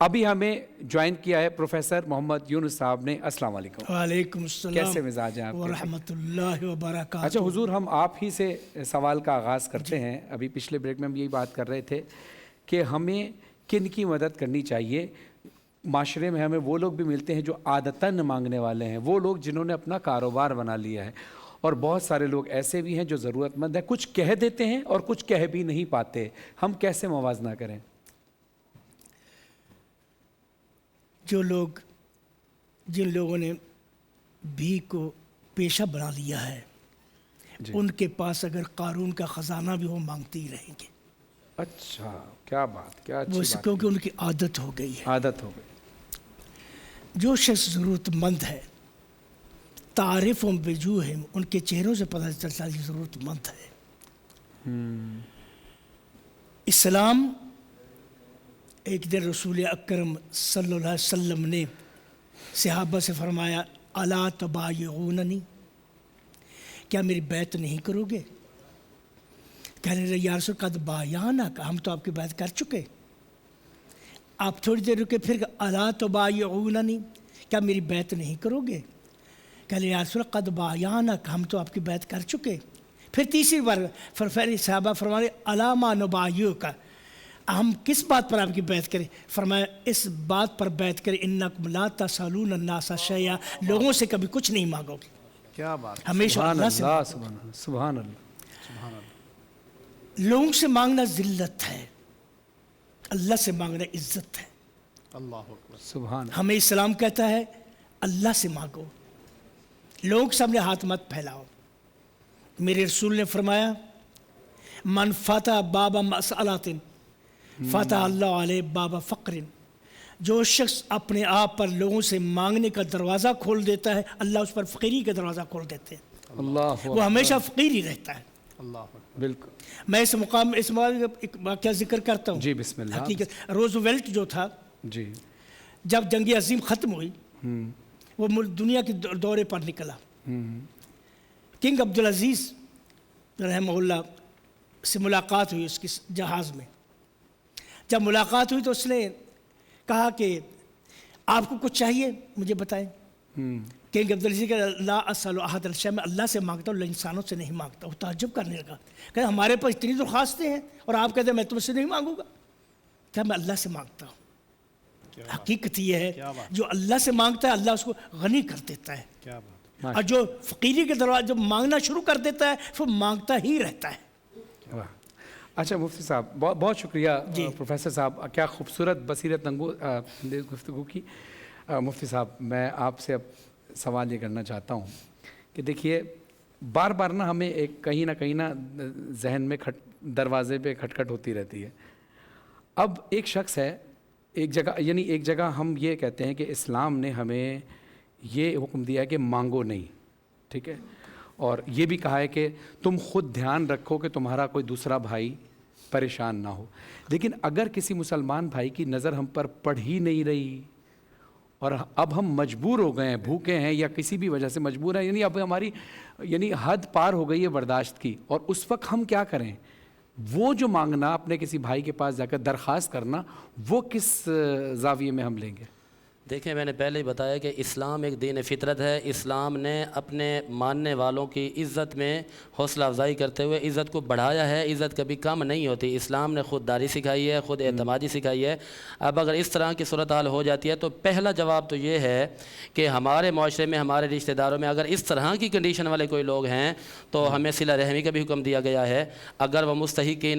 ابھی ہمیں جوائن کیا ہے پروفیسر محمد یونس صاحب نے. السلام علیکم. وعلیکم السلام. کیسے مزاج ہیں آپ کے؟ ورحمۃ اللہ وبرکاتہ. اچھا حضور، ہم آپ ہی سے سوال کا آغاز کرتے ہیں. ابھی پچھلے بریک میں ہم یہی بات کر رہے تھے کہ ہمیں کن کی مدد کرنی چاہیے. معاشرے میں ہمیں وہ لوگ بھی ملتے ہیں جو عادتاً مانگنے والے ہیں، وہ لوگ جنہوں نے اپنا کاروبار بنا لیا ہے، اور بہت سارے لوگ ایسے بھی ہیں جو ضرورت مند ہیں، کچھ کہہ دیتے ہیں اور کچھ کہہ بھی نہیں پاتے. ہم کیسے موازنہ کریں؟ جو لوگ جن لوگوں نے بھیک کو پیشہ بنا لیا ہے ان کے پاس اگر قارون کا خزانہ بھی وہ مانگتے ہی رہیں گے. اچھا، کیا بات، کیا اچھی وہ بات. کیونکہ ان کی عادت ہو گئی ہے. عادت ہو گئی. جو شخص ضرورت مند ہے تعارف بوجوہہم، ان کے چہروں سے پتہ چلتا ہے ضرورت مند ہے. اسلام ایک دن رسول اکرم صلی اللہ علیہ وسلم نے صحابہ سے فرمایا الا تبایعوننی، کیا میری بیعت نہیں کرو گے؟ کہنے لگے یا رسول قد بایعناک، ہم تو آپ کی بیعت کر چکے. آپ تھوڑی دیر رکے، پھر الا تبایعوننی، کیا میری بیعت نہیں کرو گے؟ کہنے لگے یا رسول قد بایعناک، ہم تو آپ کی بیعت کر چکے. پھر تیسری بار صحابہ فرمانے الا ما نبایعک، ہم کس بات پر آپ کی بیعت کریں؟ فرمایا اس بات پر بیعت کریں انکم لا تسألون الناس شیئا، لوگوں سے کبھی کچھ نہیں مانگو گے. کیا بات. ہمیشہ اللہ سے مانگو. سبحان اللہ، سبحان اللہ، سبحان اللہ. لوگوں سے مانگنا ذلت ہے، اللہ سے مانگنا عزت ہے. اللہ اکبر، سبحان اللہ. ہمیں اسلام کہتا ہے اللہ سے مانگو، لوگوں کے سامنے ہاتھ مت پھیلاؤ. میرے رسول نے فرمایا من فتح باب مسئلۃ فتح اللہ علیہ باب فقر، جو شخص اپنے آپ پر لوگوں سے مانگنے کا دروازہ کھول دیتا ہے اللہ اس پر فقیری کا دروازہ کھول دیتے ہیں. اللہ وہ ہمیشہ فقیر ہی رہتا ہے. اللہ بالکل. میں اس مقام ایک واقعہ ذکر کرتا ہوں. جی بسم اللہ. حقیقت روزویلٹ جو تھا، جی جب جنگ عظیم ختم ہوئی وہ دنیا کے دورے پر نکلا. کنگ عبدالعزیز رحمہ اللہ سے ملاقات ہوئی اس کی جہاز میں. جب ملاقات ہوئی تو اس نے کہا کہ آپ کو کچھ چاہیے مجھے بتائیں. کنگ عبدالعزیز کہ لا اسأل احد الشیء، میں اللہ سے مانگتا ہوں اللہ انسانوں سے نہیں مانگتا. وہ تعجب کرنے لگا کہ ہمارے پاس اتنی درخواستیں ہیں اور آپ کہتے ہیں میں تم سے نہیں مانگوں گا. کہ میں اللہ سے مانگتا ہوں. حقیقت یہ ہے جو اللہ سے مانگتا ہے اللہ اس کو غنی کر دیتا ہے. اور جو فقیری کے دروازے جب مانگنا شروع کر دیتا ہے وہ مانگتا ہی رہتا ہے. اچھا مفتی صاحب، بہت بہت شکریہ. پروفیسر صاحب کیا خوبصورت بصیرت انگیز گفتگو کی. مفتی صاحب میں آپ سے اب سوال یہ کرنا چاہتا ہوں کہ دیکھیے بار بار نا ہمیں ایک کہیں نہ ذہن میں دروازے پہ کھٹکھٹ ہوتی رہتی ہے. اب ایک شخص ہے ایک جگہ ہم یہ کہتے ہیں کہ اسلام نے ہمیں یہ حکم دیا ہے کہ مانگو نہیں، ٹھیک ہے، اور یہ بھی کہا ہے کہ تم خود دھیان رکھو کہ تمہارا کوئی دوسرا بھائی پریشان نہ ہو. لیکن اگر کسی مسلمان بھائی کی نظر ہم پر پڑ ہی نہیں رہی اور اب ہم مجبور ہو گئے ہیں، بھوکے ہیں یا کسی بھی وجہ سے مجبور ہیں، یعنی اب ہماری حد پار ہو گئی ہے برداشت کی، اور اس وقت ہم کیا کریں؟ وہ جو مانگنا، اپنے کسی بھائی کے پاس جا کر درخواست کرنا، وہ کس زاویے میں ہم لیں گے؟ دیکھیں میں نے پہلے ہی بتایا کہ اسلام ایک دین فطرت ہے. اسلام نے اپنے ماننے والوں کی عزت میں حوصلہ افزائی کرتے ہوئے عزت کو بڑھایا ہے. عزت کبھی کم نہیں ہوتی. اسلام نے خود داری سکھائی ہے، خود اعتمادی سکھائی ہے. اب اگر اس طرح کی صورتحال ہو جاتی ہے تو پہلا جواب تو یہ ہے کہ ہمارے معاشرے میں، ہمارے رشتہ داروں میں اگر اس طرح کی کنڈیشن والے کوئی لوگ ہیں تو ہمیں صلہ رحمی کا بھی حکم دیا گیا ہے. اگر وہ مستحقین